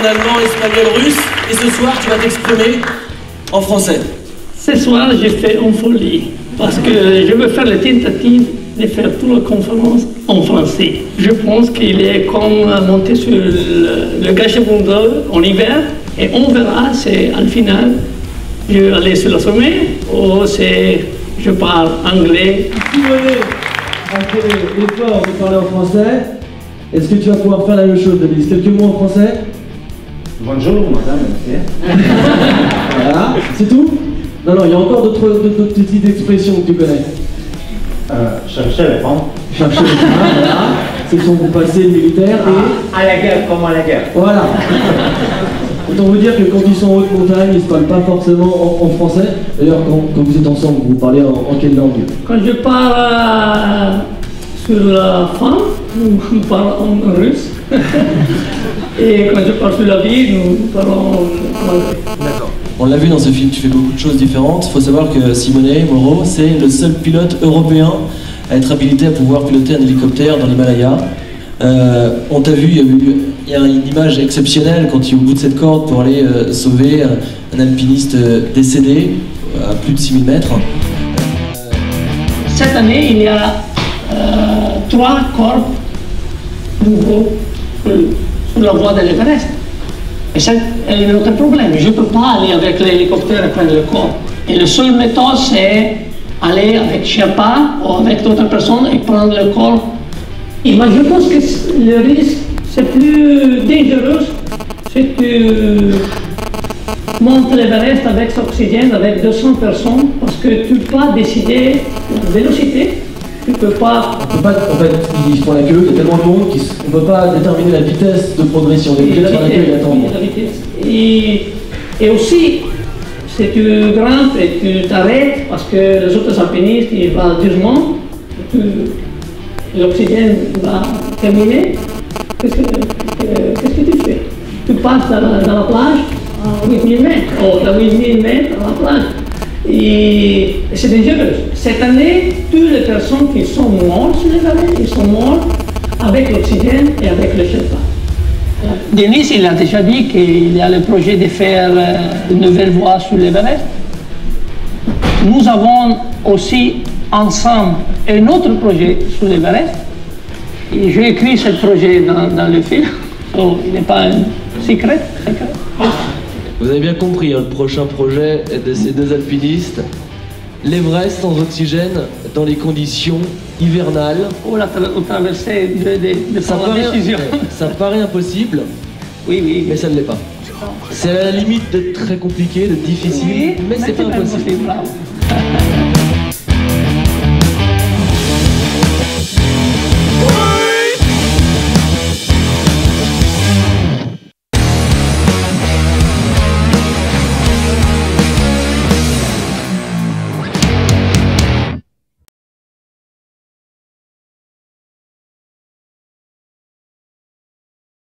allemand, espagnol, russe. Et ce soir, tu vas t'exprimer en français. Ce soir, j'ai fait en folie. Parce que je veux faire la tentative de faire toute la conférence en français. Je pense qu'il est comme monter sur le Gachemundol en hiver. Et on verra si, à la finale, je vais aller sur le sommet ou si je parle anglais. Si vous venez après l'effort de parler en français, est-ce que tu vas pouvoir faire la même chose, David? Quelques mots en français? Bonjour, madame, monsieur. Voilà, c'est tout? Non, il y a encore d'autres petites expressions que tu connais. Chercher les femmes. Chercher les femmes, voilà. C'est son passé militaire et... À la guerre, comme à la guerre. Voilà. Autant vous dire que quand ils sont en haute montagne, ils ne se parlent pas forcément en français. D'ailleurs, quand vous êtes ensemble, vous parlez en quelle langue? Quand je parle sur la femme, nous parlons en russe. Et quand je parle sur la vie, nous parlons en anglais. D'accord. On l'a vu dans ce film, tu fais beaucoup de choses différentes. Il faut savoir que Simone Moro, c'est le seul pilote européen à être habilité à pouvoir piloter un hélicoptère dans l'Himalaya. On t'a vu, il y a une image exceptionnelle quand tu es au bout de cette corde pour aller sauver un alpiniste décédé à plus de 6000 mètres. Cette année, il y a 3 corps nouveaux sur la voie de l'Everest. Et c'est un autre problème. Je ne peux pas aller avec l'hélicoptère et prendre le corps. Et la seule méthode, c'est aller avec Sherpa ou avec d'autres personnes et prendre le corps. Et moi, je pense que le risque, c'est plus dangereux si tu montes l'Everest avec oxygène, avec 200 personnes, parce que tu ne peux pas décider la vélocité. Tu peux pas... En fait, ils font la queue, il y a tellement de monde qu'on ne peut pas déterminer la vitesse de progression. On est obligé de faire la queue et d'attendre. Et aussi, si tu grimpes et tu t'arrêtes, parce que les autres alpinistes, ils vont doucement, l'oxygène va terminer, qu'est-ce que tu fais? Tu passes dans la plage à 8000 mètres, ou à 8000 mètres à la plage. Et c'est dangereux. Cette année, toutes les personnes qui sont mortes sur l'Everest, ils sont morts avec l'oxygène et avec le Sherpa. Denis, il a déjà dit qu'il y a le projet de faire une nouvelle voie sur l'Everest. Nous avons aussi ensemble un autre projet sur l'Everest. Et j'ai écrit ce projet dans le film, donc il n'est pas un secret. Vous avez bien compris, le prochain projet de ces deux alpinistes, l'Everest sans oxygène dans les conditions hivernales. Oh, la traversée de la décision. Ça paraît impossible, oui, mais ça ne l'est pas. C'est à la limite d'être très compliqué, d'être difficile, oui, mais c'est pas impossible. Bravo.